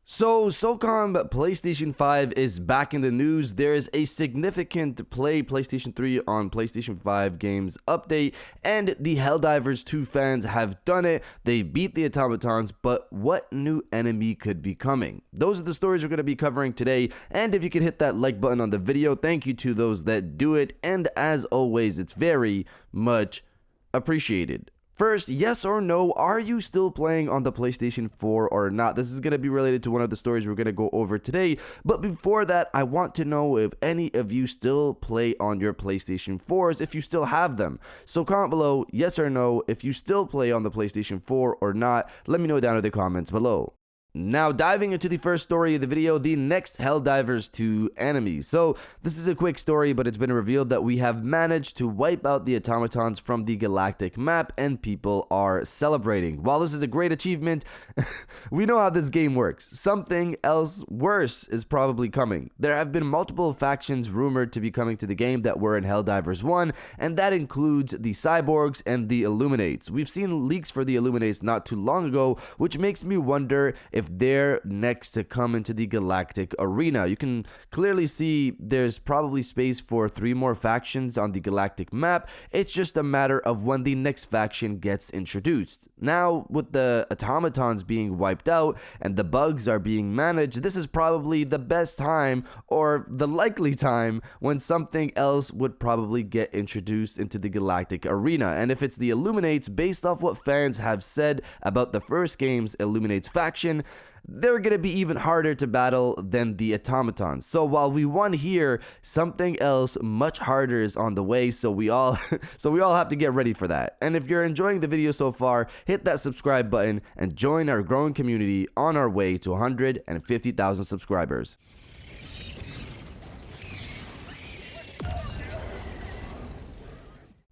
So, Socom PlayStation 5 is back in the news. There is a significant Play PlayStation 3 on PlayStation 5 games update, and the Helldivers 2 fans have done it. They beat the automatons, but what new enemy could be coming? Those are the stories we're going to be covering today, and if you could hit that like button on the video, thank you to those that do it, and as always, it's very much appreciated. First, yes or no, are you still playing on the PlayStation 4 or not? This is going to be related to one of the stories we're going to go over today. But before that, I want to know if any of you still play on your PlayStation 4s, if you still have them. So comment below, yes or no, if you still play on the PlayStation 4 or not. Let me know down in the comments below. Now, diving into the first story of the video, the next Helldivers 2 enemies. So, this is a quick story, but it's been revealed that we have managed to wipe out the automatons from the galactic map, and people are celebrating. While this is a great achievement, we know how this game works. Something else worse is probably coming. There have been multiple factions rumored to be coming to the game that were in Helldivers 1, and that includes the Cyborgs and the Illuminates. We've seen leaks for the Illuminates not too long ago, which makes me wonder if they're next to come into the galactic arena. You can clearly see there's probably space for 3 more factions on the galactic map. It's just a matter of when the next faction gets introduced. Now, with the automatons being wiped out and the bugs are being managed, this is probably the best time, or the likely time, when something else would probably get introduced into the galactic arena. And if it's the Illuminates, based off what fans have said about the first game's Illuminates faction, they're going to be even harder to battle than the automatons. So while we won here, something else much harder is on the way, so we all have to get ready for that. And if you're enjoying the video so far, hit that subscribe button and join our growing community on our way to 150,000 subscribers.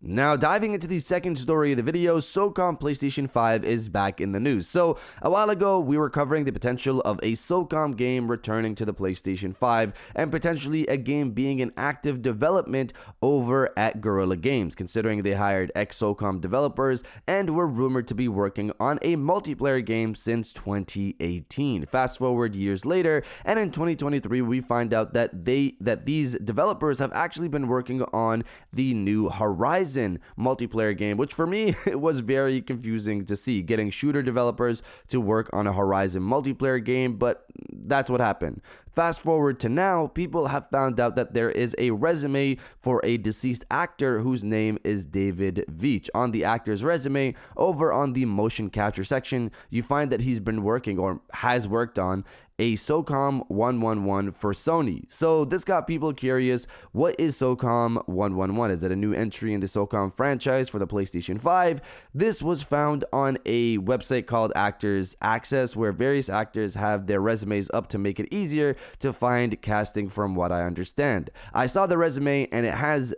Now, diving into the second story of the video, Socom PlayStation 5 is back in the news. So, a while ago, we were covering the potential of a Socom game returning to the PlayStation 5, and potentially a game being in active development over at Guerrilla Games, considering they hired ex-Socom developers and were rumored to be working on a multiplayer game since 2018. Fast forward years later, and in 2023, we find out that these developers have actually been working on the new Horizon multiplayer game, which for me it was very confusing to see, getting shooter developers to work on a Horizon multiplayer game, but that's what happened. Fast forward to now, people have found out that there is a resume for a deceased actor whose name is David Veitch. On the actor's resume, over on the motion capture section, you find that he's been working, or has worked on, a Socom 111 for Sony. So this got people curious. What is Socom 111? Is it a new entry in the Socom franchise for the PlayStation 5? This was found on a website called Actors Access, where various actors have their resumes up to make it easier to find casting, from what I understand. I saw the resume and it has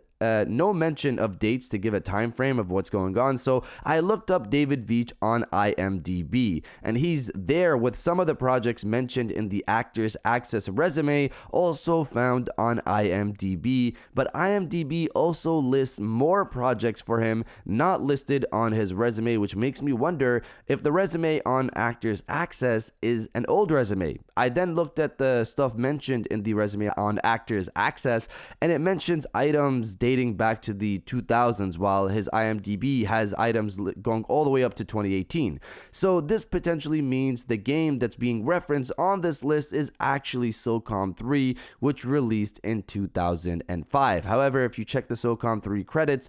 no mention of dates to give a time frame of what's going on, so I looked up David Veitch on IMDb, and he's there with some of the projects mentioned in the Actors Access resume, also found on IMDb, but IMDb also lists more projects for him not listed on his resume, which makes me wonder if the resume on Actors Access is an old resume. I then looked at the stuff mentioned in the resume on Actors Access, and it mentions items dating back to the 2000s, while his IMDb has items going all the way up to 2018. So this potentially means the game that's being referenced on this list is actually Socom 3, which released in 2005. However, if you check the Socom 3 credits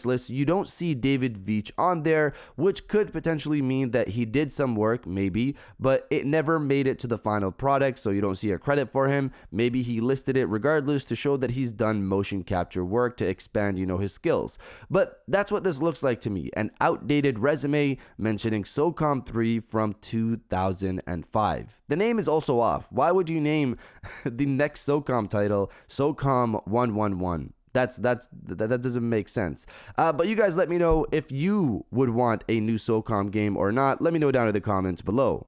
list, you don't see David Veitch on there, which could potentially mean that he did some work, maybe, but it never made it to the final product, so you don't see a credit for him. Maybe he listed it regardless to show that he's done motion capture work to expand, his skills. But that's what this looks like to me, an outdated resume mentioning Socom 3 from 2005. The name is also off. Why would you name the next Socom title Socom 111? That doesn't make sense. But you guys let me know if you would want a new Socom game or not. Let me know down in the comments below.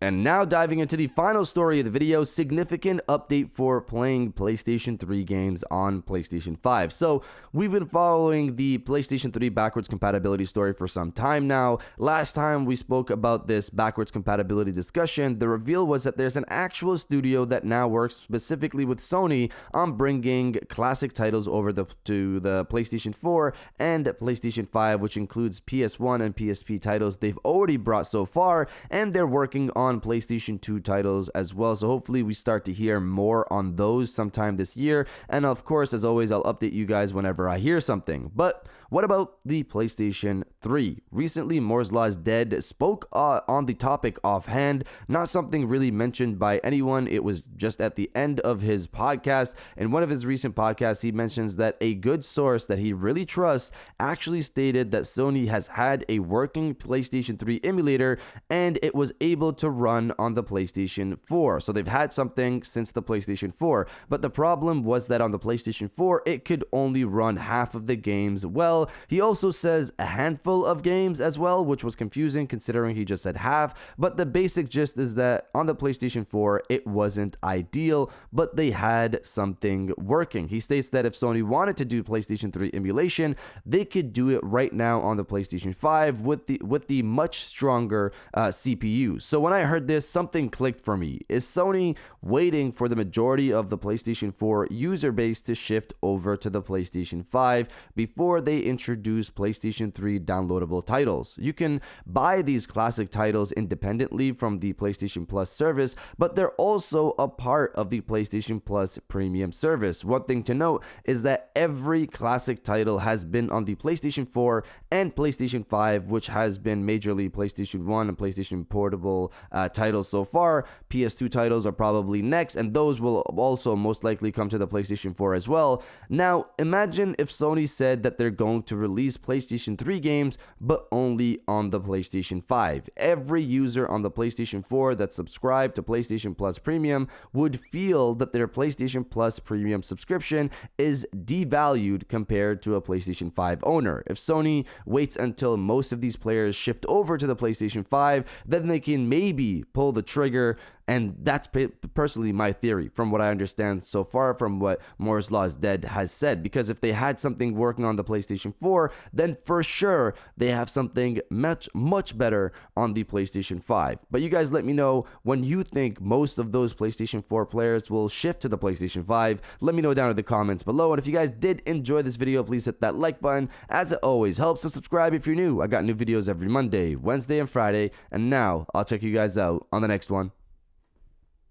And now diving into the final story of the video, significant update for playing PlayStation 3 games on PlayStation 5. So we've been following the PlayStation 3 backwards compatibility story for some time now. Last time we spoke about this backwards compatibility discussion, the reveal was that there's an actual studio that now works specifically with Sony on bringing classic titles over to the PlayStation 4 and PlayStation 5, which includes PS1 and PSP titles they've already brought so far, and they're working on PlayStation 2 titles as well. So hopefully we start to hear more on those sometime this year. And of course, as always, I'll update you guys whenever I hear something. But what about the PlayStation 3? Recently, Moore's Law is Dead spoke on the topic offhand, not something really mentioned by anyone. It was just at the end of his podcast. In one of his recent podcasts, he mentions that a good source that he really trusts actually stated that Sony has had a working PlayStation 3 emulator and it was able to run on the PlayStation 4. So they've had something since the PlayStation 4. But the problem was that on the PlayStation 4, it could only run half of the games well. He also says a handful of games as well, which was confusing considering he just said half. But the basic gist is that on the PlayStation 4, it wasn't ideal, but they had something working. He states that if Sony wanted to do PlayStation 3 emulation, they could do it right now on the PlayStation 5 with the much stronger CPU. So when I heard this, something clicked for me. Is Sony waiting for the majority of the PlayStation 4 user base to shift over to the PlayStation 5 before they introduce PlayStation 3 downloadable titles? You can buy these classic titles independently from the PlayStation Plus service, but they're also a part of the PlayStation Plus premium service. One thing to note is that every classic title has been on the PlayStation 4 and PlayStation 5, which has been majorly PlayStation 1 and PlayStation Portable titles so far. PS2 titles are probably next, and those will also most likely come to the PlayStation 4 as well. Now, imagine if Sony said that they're going to release PlayStation 3 games, but only on the PlayStation 5. Every user on the PlayStation 4 that subscribed to PlayStation Plus Premium would feel that their PlayStation Plus Premium subscription is devalued compared to a PlayStation 5 owner. If Sony waits until most of these players shift over to the PlayStation 5, then they can maybe pull the trigger. And that's personally my theory from what I understand so far from what Moore's Law is Dead has said. Because if they had something working on the PlayStation 4, then for sure they have something much better on the PlayStation 5. But you guys let me know when you think most of those PlayStation 4 players will shift to the PlayStation 5. Let me know down in the comments below. And if you guys did enjoy this video, please hit that like button. As it always helps, and subscribe if you're new. I got new videos every Monday, Wednesday, and Friday. And now I'll check you guys out on the next one.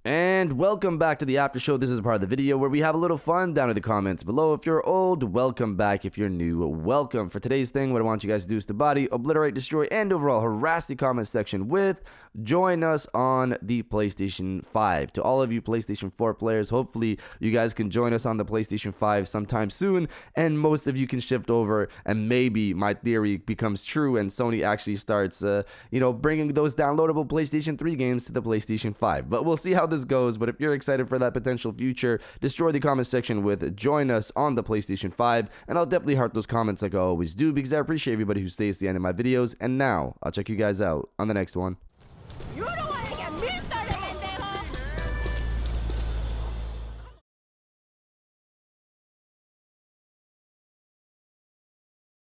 And welcome back to the after show. This is part of the video where we have a little fun down in the comments below. If you're old, welcome back. If you're new, welcome. For today's thing, what I want you guys to do is to body, obliterate, destroy, and overall harass the comment section with join us on the PlayStation 5. To all of you PlayStation 4 players, hopefully you guys can join us on the PlayStation 5 sometime soon, and most of you can shift over, and maybe my theory becomes true and Sony actually starts bringing those downloadable PlayStation 3 games to the PlayStation 5. But we'll see how this goes. But if you're excited for that potential future, destroy the comment section with join us on the PlayStation 5, and I'll definitely heart those comments like I always do, because I appreciate everybody who stays to the end of my videos. And now I'll check you guys out on the next one.